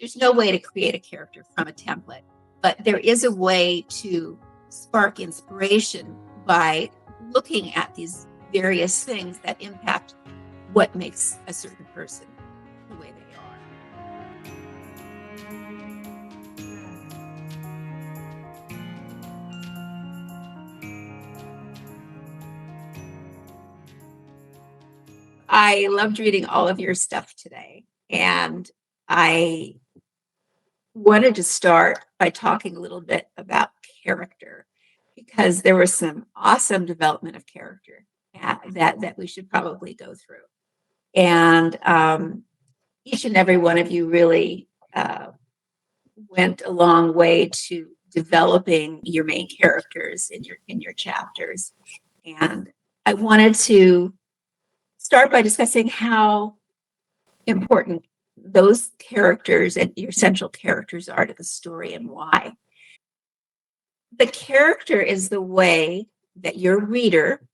there's no way to create a character from a template, but there is a way to spark inspiration by looking at these various things that impact what makes a certain person the way they are. I loved reading all of your stuff today, and I wanted to start by talking a little bit about character, because there was some awesome development of character that we should probably go through. And each and every one of you really went a long way to developing your main characters in your chapters. And I wanted to start by discussing how important those characters and your central characters are to the story and why. The character is the way that your reader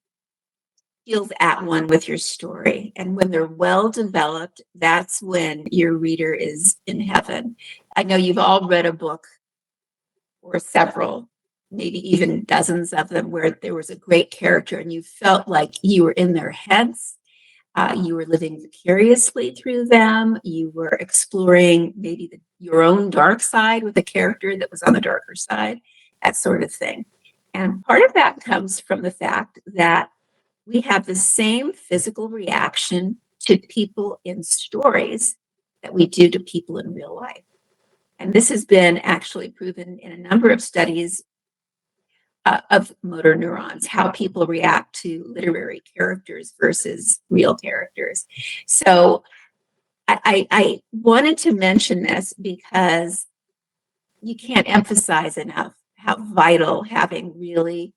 feels at one with your story. And when they're well developed, that's when your reader is in heaven. I know you've all read a book or several, maybe even dozens of them, where there was a great character and you felt like you were in their heads. You were living vicariously through them. You were exploring maybe your own dark side with a character that was on the darker side, that sort of thing. And part of that comes from the fact that we have the same physical reaction to people in stories that we do to people in real life. And this has been actually proven in a number of studies of motor neurons, how people react to literary characters versus real characters. So I wanted to mention this because you can't emphasize enough how vital having really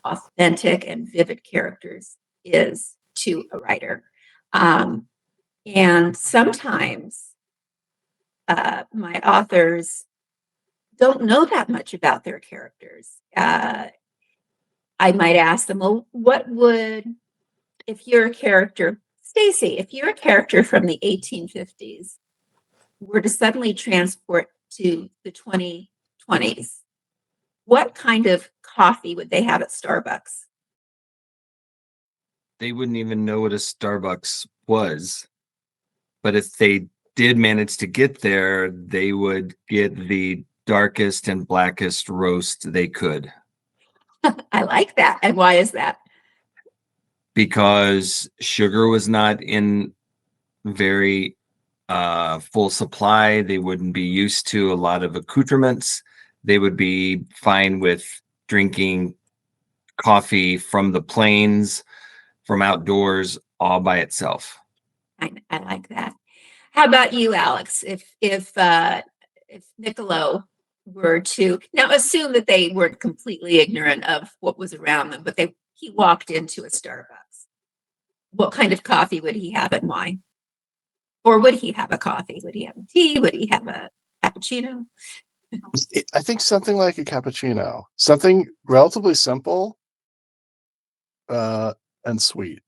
authentic and vivid characters is to a writer. And sometimes my authors don't know that much about their characters. I might ask them, well, if you're a character, Stacey, if you're a character from the 1850s, were to suddenly transport to the 2020s, what kind of coffee would they have at Starbucks? They wouldn't even know what a Starbucks was. But if they did manage to get there, they would get the darkest and blackest roast they could. I like that. And why is that? Because sugar was not in very full supply. They wouldn't be used to a lot of accoutrements. They would be fine with drinking coffee from the plains, from outdoors, all by itself. I like that. How about you, Alex? If Niccolo were to now assume that they weren't completely ignorant of what was around them, but he walked into a Starbucks, what kind of coffee would he have and why? Or would he have a coffee? Would he have a tea? Would he have a cappuccino? I think something like a cappuccino, something relatively simple and sweet.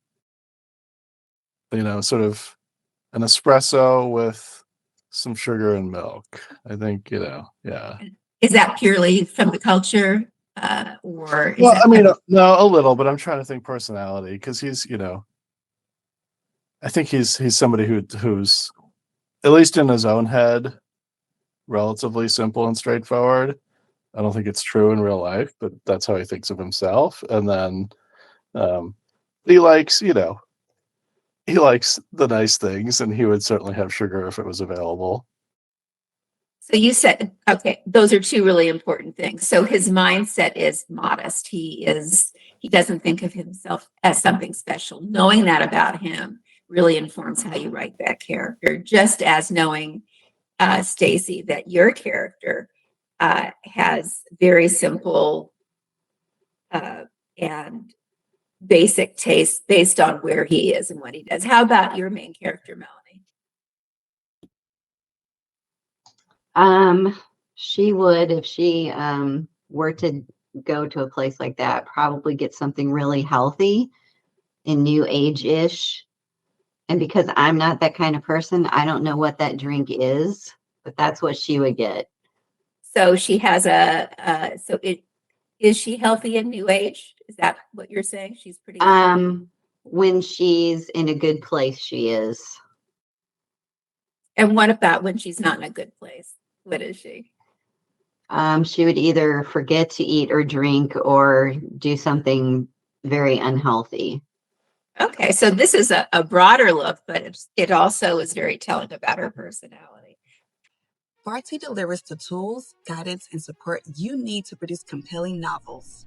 Sort of an espresso with some sugar and milk. I think, yeah. Is that purely from the culture? Or no, a little, but I'm trying to think personality, because he's, I think he's somebody who's, at least in his own head, relatively simple and straightforward. I don't think it's true in real life, but that's how he thinks of himself. And then he likes, he likes the nice things, and he would certainly have sugar if it was available. So you said, okay, those are two really important things. So his mindset is modest. He doesn't think of himself as something special. Knowing that about him really informs how you write that character, just as knowing, Stacey, that your character has very simple and basic tastes based on where he is and what he does. How about your main character, Melany? She would, if she were to go to a place like that, probably get something really healthy and new age-ish. And because I'm not that kind of person, I don't know what that drink is. but that's what she would get. So she has is she healthy in New Age? Is that what you're saying? She's pretty. When she's in a good place, she is. And what about when she's not in a good place? What is she? She would either forget to eat or drink or do something very unhealthy. Okay, so this is a broader look, but it also is very telling about her personality. Bardsy delivers the tools, guidance, and support you need to produce compelling novels.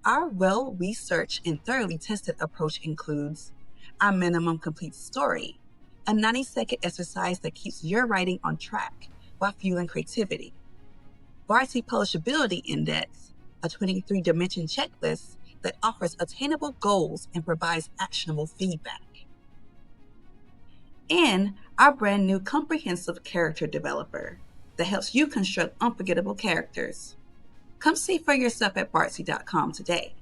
Our well-researched and thoroughly tested approach includes our minimum complete story, a 90-second exercise that keeps your writing on track while fueling creativity. Bardsy Publishability Index, a 23-dimension checklist that offers attainable goals and provides actionable feedback. And our brand new comprehensive character developer that helps you construct unforgettable characters. Come see for yourself at Bardsy.com today.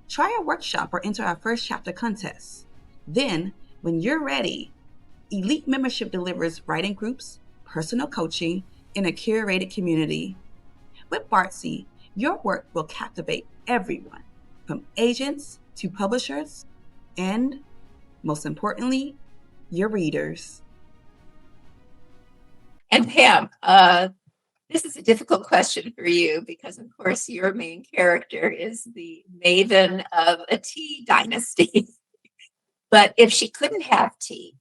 Try our workshop or enter our first chapter contest. Then, when you're ready, Elite Membership delivers writing groups, personal coaching, and a curated community. With Bardsy, your work will captivate everyone, from agents to publishers, and, most importantly, your readers. And Pam, this is a difficult question for you because, of course, your main character is the maven of a tea dynasty. But if she couldn't have tea,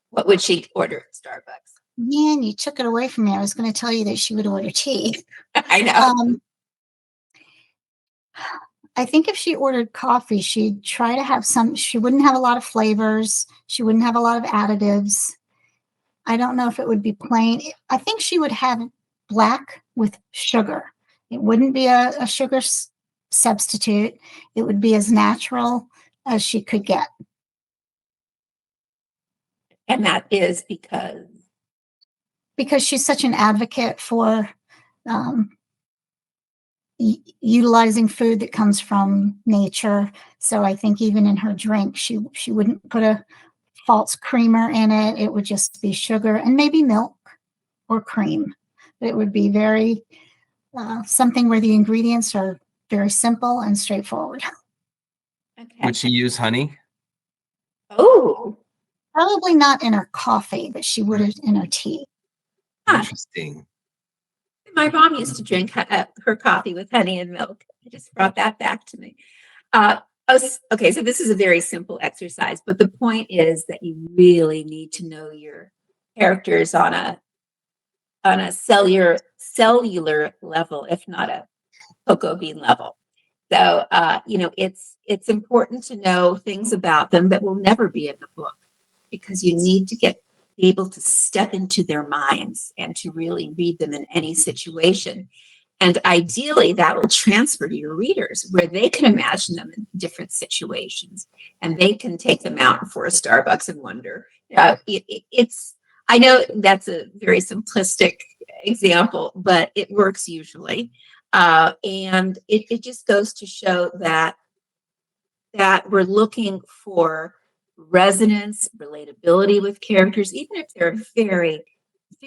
what would she order at Starbucks? Man, you took it away from me. I was going to tell you that she would order tea. I know. I think if she ordered coffee, she'd try to have she wouldn't have a lot of flavors. She wouldn't have a lot of additives. I don't know if it would be plain. I think she would have black with sugar. It wouldn't be a sugar substitute. It would be as natural as she could get. And that is because she's such an advocate for utilizing food that comes from nature. So I think even in her drink, she wouldn't put a false creamer in it. It would just be sugar and maybe milk or cream. It would be very something where the ingredients are very simple and straightforward. Okay. Would she use honey? Oh, probably not in her coffee, but she would in her tea. Interesting. My mom used to drink her coffee with honey and milk. I just brought that back to me. Okay, so this is a very simple exercise, but the point is that you really need to know your characters on a cellular level, if not a cocoa bean level. So, it's important to know things about them that will never be in the book because you need to be able to step into their minds and to really read them in any situation. And ideally, that will transfer to your readers where they can imagine them in different situations and they can take them out for a Starbucks and wonder. I know that's a very simplistic example, but it works usually. And it just goes to show that we're looking for resonance, relatability with characters, even if they're a very,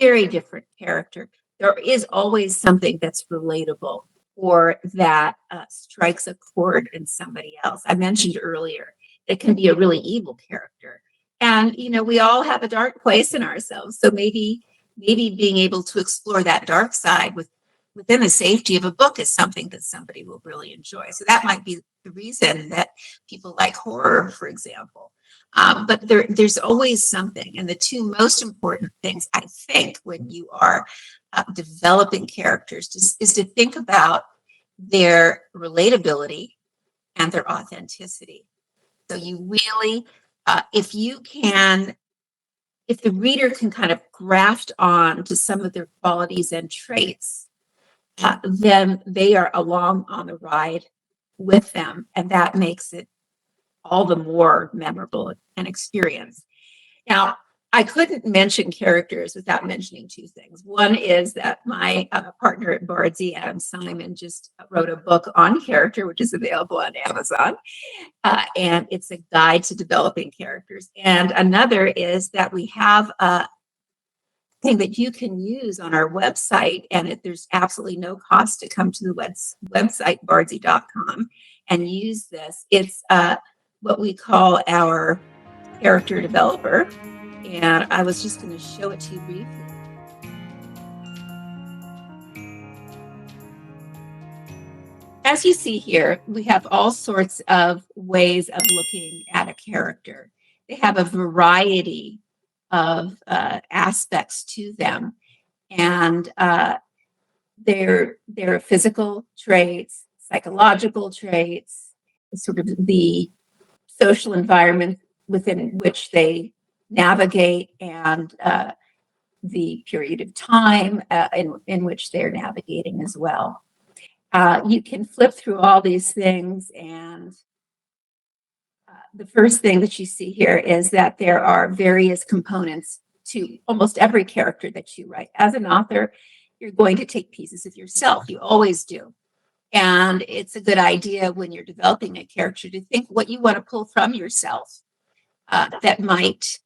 very different character. There is always something that's relatable or that strikes a chord in somebody else. I mentioned earlier, it can be a really evil character. And, we all have a dark place in ourselves. So maybe being able to explore that dark side within the safety of a book is something that somebody will really enjoy. So that might be the reason that people like horror, for example. But there's always something. And the two most important things, I think, when you are developing characters is to think about their relatability and their authenticity. So you really, if the reader can kind of graft on to some of their qualities and traits, then they are along on the ride with them. And that makes it all the more memorable an experience. Now, I couldn't mention characters without mentioning two things. One is that my partner at Bardsy, Adam Simon, just wrote a book on character, which is available on Amazon. And it's a guide to developing characters. And another is that we have thing that you can use on our website, and there's absolutely no cost to come to the website, Bardsy.com, and use this. It's what we call our character developer. And I was just going to show it to you briefly. As you see here, we have all sorts of ways of looking at a character. They have a variety of aspects to them. And they're physical traits, psychological traits, sort of the social environment within which they navigate, and the period of time in which they're navigating as well. You can flip through all these things, and the first thing that you see here is that there are various components to almost every character that you write. As an author, you're going to take pieces of yourself. You always do. And it's a good idea when you're developing a character to think what you want to pull from yourself that might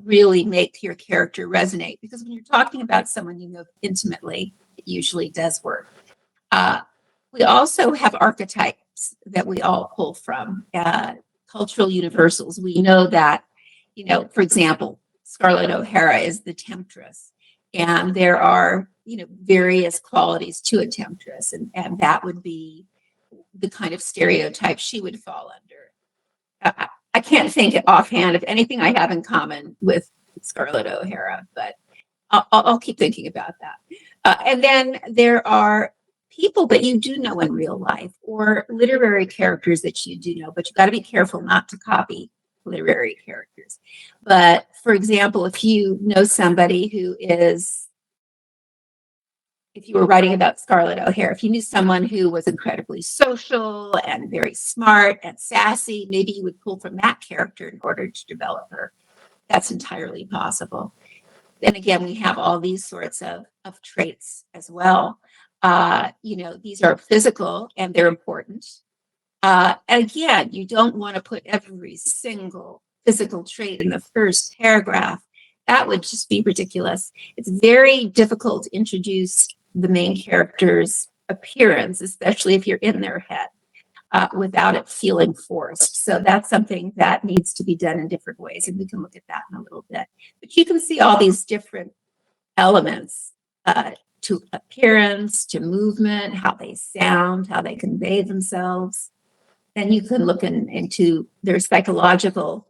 really make your character resonate. Because when you're talking about someone you know intimately, it usually does work. We also have archetypes that we all pull from, cultural universals. We know that, for example, Scarlett O'Hara is the temptress, and there are, various qualities to a temptress, and that would be the kind of stereotype she would fall under. I can't think offhand of anything I have in common with Scarlett O'Hara, but I'll keep thinking about that. And then there are people that you do know in real life, or literary characters that you do know, but you've got to be careful not to copy literary characters. But for example, if you know somebody who is, if you were writing about Scarlett O'Hara, if you knew someone who was incredibly social and very smart and sassy, maybe you would pull from that character in order to develop her. That's entirely possible. Then again, we have all these sorts of traits as well. These are physical and they're important. And again, you don't want to put every single physical trait in the first paragraph. That would just be ridiculous. It's very difficult to introduce the main character's appearance, especially if you're in their head, without it feeling forced. So that's something that needs to be done in different ways. And we can look at that in a little bit. But you can see all these different elements to appearance, to movement, how they sound, how they convey themselves. Then you can look into their psychological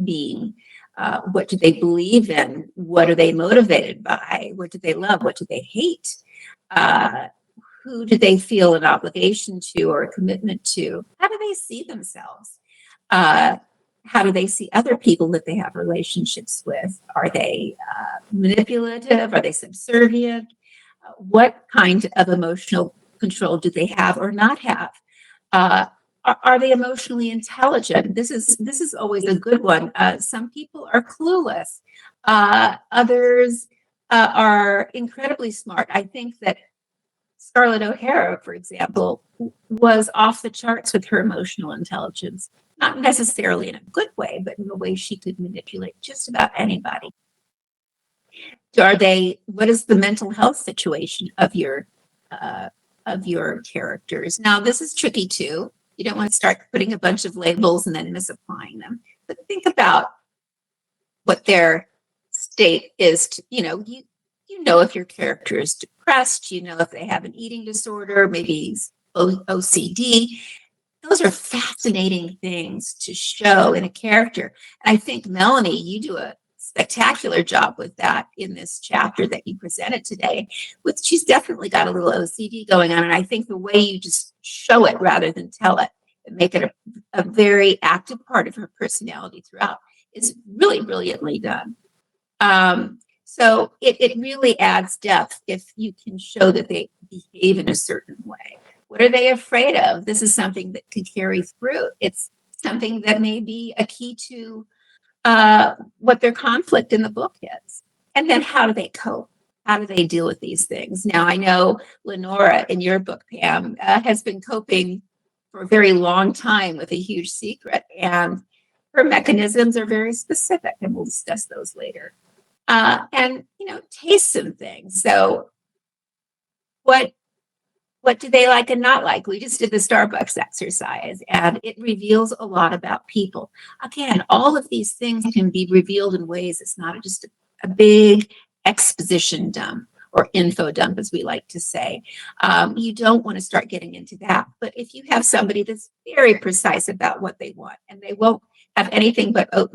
being. What do they believe in? What are they motivated by? What do they love? What do they hate? Who do they feel an obligation to or a commitment to? How do they see themselves? How do they see other people that they have relationships with? Are they manipulative? Are they subservient? What kind of emotional control do they have or not have? Are they emotionally intelligent? This is always a good one. Some people are clueless. Others are incredibly smart. I think that Scarlett O'Hara, for example, was off the charts with her emotional intelligence. Not necessarily in a good way, but in a way she could manipulate just about anybody. What is the mental health situation of your characters? Now, this is tricky too. You don't want to start putting a bunch of labels and then misapplying them. But think about what their state is. You know if your character is depressed. You know if they have an eating disorder, maybe OCD. Those are fascinating things to show in a character. And I think, Melany, you do a spectacular job with that in this chapter that you presented today. She's definitely got a little OCD going on. And I think the way you just show it rather than tell it and make it a very active part of her personality throughout is really brilliantly done. So it really adds depth if you can show that they behave in a certain way. What are they afraid of? This is something that can carry through. It's something that may be a key to what their conflict in the book is. And then how do they cope? How do they deal with these things? Now, I know Lenora in your book, Pam, has been coping for a very long time with a huge secret. And her mechanisms are very specific, and we'll discuss those later. and taste some things. So what do they like and not like? We just did the Starbucks exercise, and it reveals a lot about people. Again, all of these things can be revealed in ways it's not just a big exposition dump or info dump, as we like to say. You don't want to start getting into that. But if you have somebody that's very precise about what they want, and they won't have anything but oat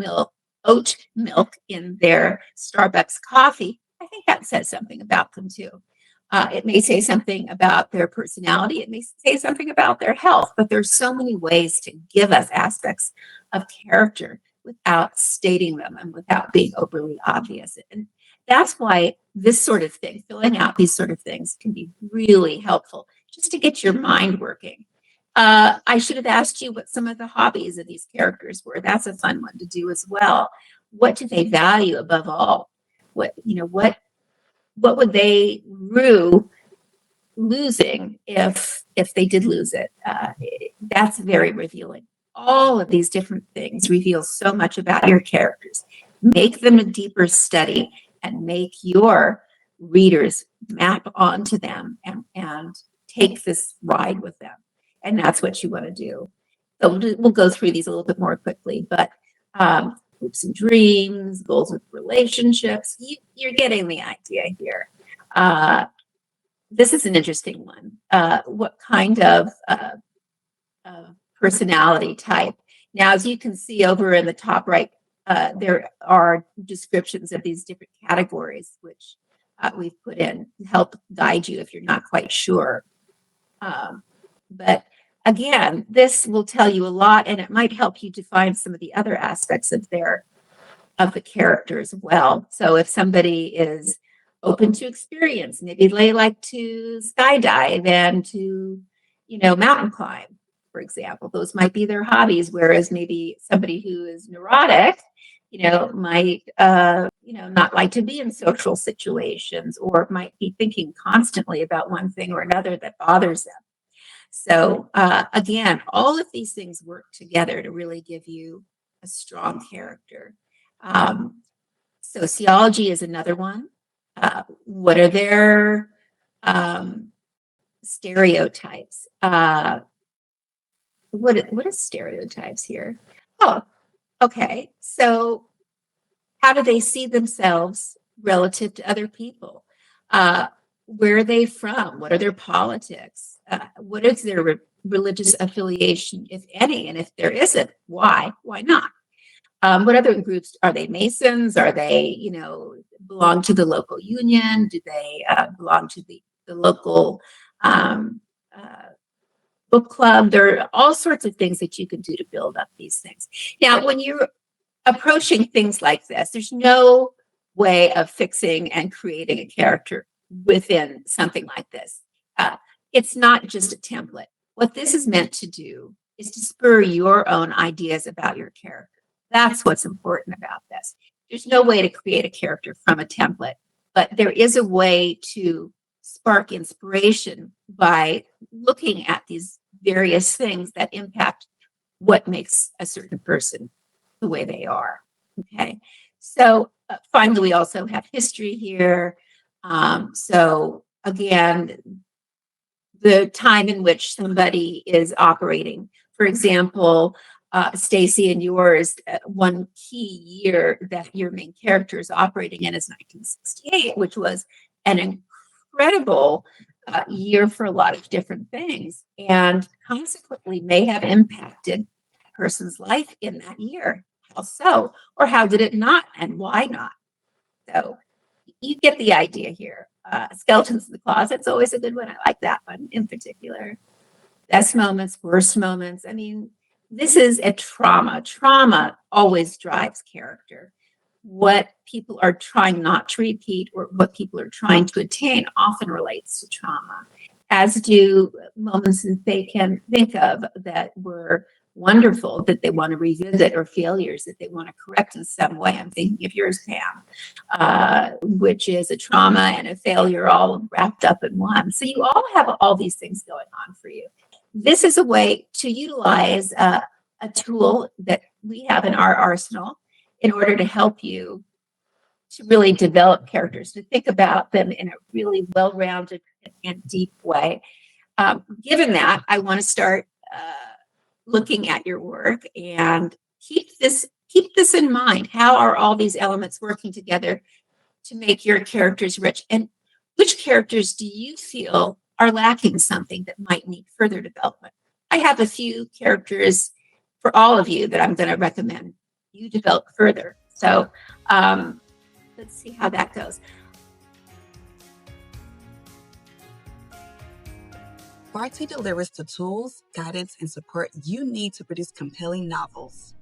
milk in their Starbucks coffee, I think that says something about them too. It may say something about their personality. It may say something about their health, but there's so many ways to give us aspects of character without stating them and without being overly obvious. And that's why this sort of thing, filling out these sort of things, can be really helpful just to get your mind working. I should have asked you what some of the hobbies of these characters were. That's a fun one to do as well. What do they value above all? What would they rue losing if they did lose it? That's very revealing. All of these different things reveal so much about your characters. Make them a deeper study and make your readers map onto them and take this ride with them. And that's what you want to do. So we'll go through these a little bit more quickly, but hopes and dreams, goals with relationships. You're getting the idea here. This is an interesting one. What kind of personality type? Now, as you can see over in the top right, there are descriptions of these different categories, which we've put in to help guide you if you're not quite sure. But again, this will tell you a lot, and it might help you define some of the other aspects of the character as well. So if somebody is open to experience, maybe they like to skydive and to, mountain climb, for example, those might be their hobbies. Whereas maybe somebody who is neurotic, might, not like to be in social situations, or might be thinking constantly about one thing or another that bothers them. So again, all of these things work together to really give you a strong character. Sociology is another one. What are their stereotypes? What is stereotypes here? Oh, okay. So how do they see themselves relative to other people? Where are they from? What are their politics? What is their religious affiliation, if any? And if there isn't, why? Why not? What other groups are they? Masons? Are they, belong to the local union? Do they belong to the local book club? There are all sorts of things that you can do to build up these things. Now, when you're approaching things like this, there's no way of fixing and creating a character within something like this. It's not just a template. What this is meant to do is to spur your own ideas about your character. That's what's important about this. There's no way to create a character from a template, but there is a way to spark inspiration by looking at these various things that impact what makes a certain person the way they are. Okay. So finally, we also have history here. So again, the time in which somebody is operating. For example, Stacey, in yours, one key year that your main character is operating in is 1968, which was an incredible year for a lot of different things, and consequently may have impacted a person's life in that year. How so? Or how did it not, and why not? So you get the idea here. Skeletons in the Closet's always a good one. I like that one in particular. Best moments, worst moments. I mean, this is a trauma. Trauma always drives character. What people are trying not to repeat or what people are trying to attain often relates to trauma, as do moments that they can think of that were wonderful that they want to revisit, or failures that they want to correct in some way. I'm thinking of yours, Pam, which is a trauma and a failure all wrapped up in one. So you all have all these things going on for you. This is a way to utilize a tool that we have in our arsenal in order to help you to really develop characters, to think about them in a really well-rounded and deep way. Given that, I want to start looking at your work and keep this in mind. How are all these elements working together to make your characters rich? And which characters do you feel are lacking something that might need further development? I have a few characters for all of you that I'm going to recommend you develop further. So let's see how that goes. Bardsy delivers the tools, guidance, and support you need to produce compelling novels.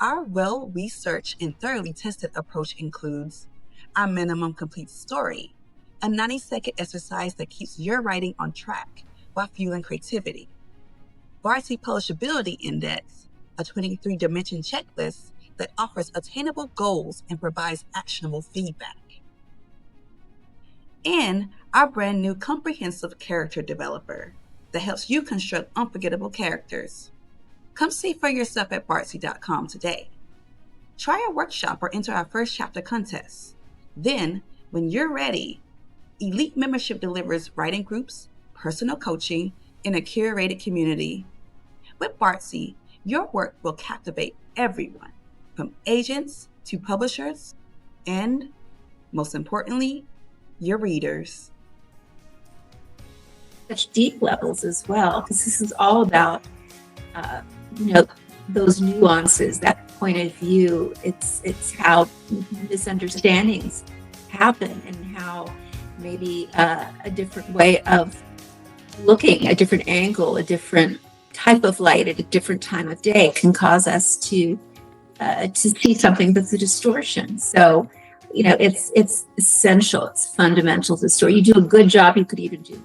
Our well-researched and thoroughly tested approach includes our minimum complete story, a 90-second exercise that keeps your writing on track while fueling creativity. Bardsy Publishability Index, a 23-dimension checklist that offers attainable goals and provides actionable feedback. And our brand new comprehensive character developer that helps you construct unforgettable characters. Come see for yourself at Bardsy.com today. Try our workshop or enter our first chapter contest. Then, when you're ready, Elite Membership delivers writing groups, personal coaching, and a curated community. With Bardsy, your work will captivate everyone, from agents to publishers, and, most importantly, your readers. Such deep levels as well, because this is all about, those nuances, that point of view. It's how misunderstandings happen and how maybe a different way of looking, a different angle, a different type of light at a different time of day can cause us to see something that's a distortion. So, it's essential, it's fundamental to the story. You do a good job, you could even do